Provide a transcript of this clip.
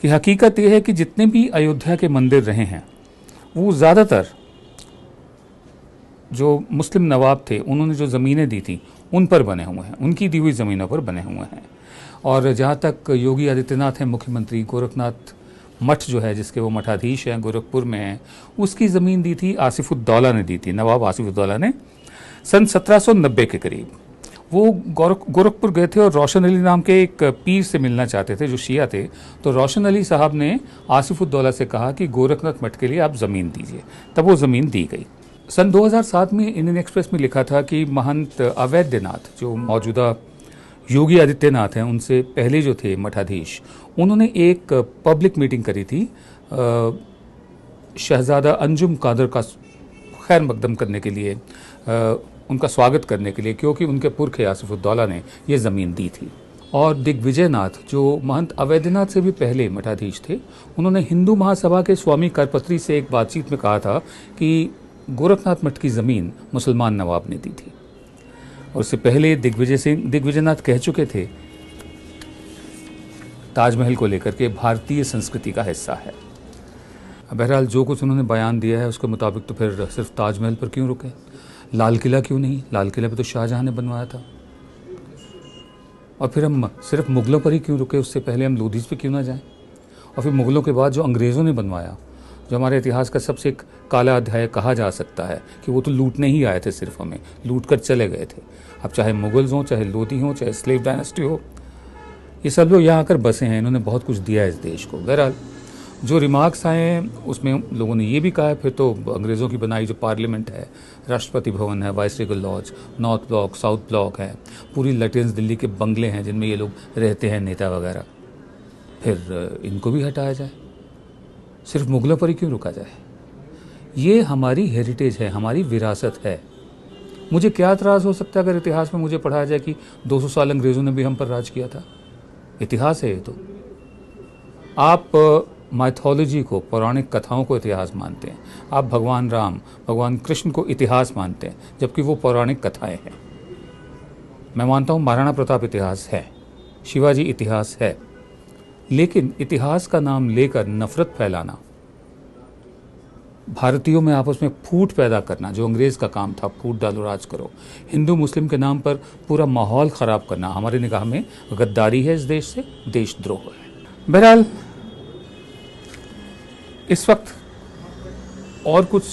कि हकीकत यह है कि जितने भी अयोध्या के मंदिर रहे हैं वो ज़्यादातर जो मुस्लिम नवाब थे उन्होंने जो ज़मीनें दी थी उन पर बने हुए हैं, उनकी दी हुई ज़मीनों पर बने हुए हैं। और जहाँ तक योगी आदित्यनाथ हैं मुख्यमंत्री, गोरखनाथ मठ जो है जिसके वो मठाधीश हैं गोरखपुर में हैं, उसकी ज़मीन दी थी आसिफुद्दौला ने दी थी, नवाब आसिफुद्दौला ने सन 1790 के करीब। वो गोरखपुर गए थे और रोशन अली नाम के एक पीर से मिलना चाहते थे जो शिया थे। तो रोशन अली साहब ने आसिफुद्दौला से कहा कि गोरखनाथ मठ के लिए आप ज़मीन दीजिए, तब वो ज़मीन दी गई। सन 2007 में इंडियन एक्सप्रेस में लिखा था कि महंत अवैधनाथ जो मौजूदा योगी आदित्यनाथ हैं उनसे पहले जो थे मठाधीश, उन्होंने एक पब्लिक मीटिंग करी थी शहजादा अंजुम कादर का खैर मकदम करने के लिए, उनका स्वागत करने के लिए, क्योंकि उनके पुरखे आसिफुद्दौला ने ये ज़मीन दी थी। और दिग्विजयनाथ जो महंत अवैधनाथ से भी पहले मठाधीश थे, उन्होंने हिंदू महासभा के स्वामी करपत्री से एक बातचीत में कहा था कि गोरखनाथ मठ की ज़मीन मुसलमान नवाब ने दी थी। और उससे पहले दिग्विजयनाथ कह चुके थे ताजमहल को लेकर के भारतीय संस्कृति का हिस्सा है। बहरहाल जो कुछ उन्होंने बयान दिया है उसके मुताबिक तो फिर सिर्फ ताजमहल पर क्यों रुके, लाल किला क्यों नहीं? लाल किला पे तो शाहजहां ने बनवाया था। और फिर हम सिर्फ मुग़लों पर ही क्यों रुके, उससे पहले हम लोधीस पे क्यों ना जाएं? और फिर मुग़लों के बाद जो अंग्रेज़ों ने बनवाया, जो हमारे इतिहास का सबसे एक काला अध्याय कहा जा सकता है कि वो तो लूटने ही आए थे, सिर्फ हमें लूट कर चले गए थे। अब चाहे मुग़ल्स हों, चाहे लोधी हों, चाहे स्लेव डायनेस्टी हो, ये सब लोग यहाँ आकर बसे हैं, इन्होंने बहुत कुछ दिया है इस देश को। बहरहाल जो रिमार्क्स आए हैं उसमें लोगों ने ये भी कहा है फिर तो अंग्रेज़ों की बनाई जो पार्लियामेंट है, राष्ट्रपति भवन है, viceregal lodge, north block, south block है, पूरी लटेंस दिल्ली के बंगले हैं जिनमें ये लोग रहते हैं, नेता वगैरह, फिर इनको भी हटाया जाए, सिर्फ मुग़लों पर ही क्यों रुका जाए? ये हमारी हेरिटेज है, हमारी विरासत है। मुझे क्या एतराज़ हो सकता है अगर इतिहास में मुझे पढ़ाया जाए कि 200 साल अंग्रेज़ों ने भी हम पर राज किया था? इतिहास है ये तो। आप माइथोलॉजी को, पौराणिक कथाओं को इतिहास मानते हैं, आप भगवान राम, भगवान कृष्ण को इतिहास मानते हैं, जबकि वो पौराणिक कथाएं हैं। मैं मानता हूँ महाराणा प्रताप इतिहास है, शिवाजी इतिहास है, लेकिन इतिहास का नाम लेकर नफरत फैलाना, भारतीयों में आपस में फूट पैदा करना, जो अंग्रेज़ का काम था, फूट डालो राज करो, हिंदू मुस्लिम के नाम पर पूरा माहौल ख़राब करना, हमारी निगाह में गद्दारी है, इस देश से देशद्रोह है। बहरहाल इस वक्त और कुछ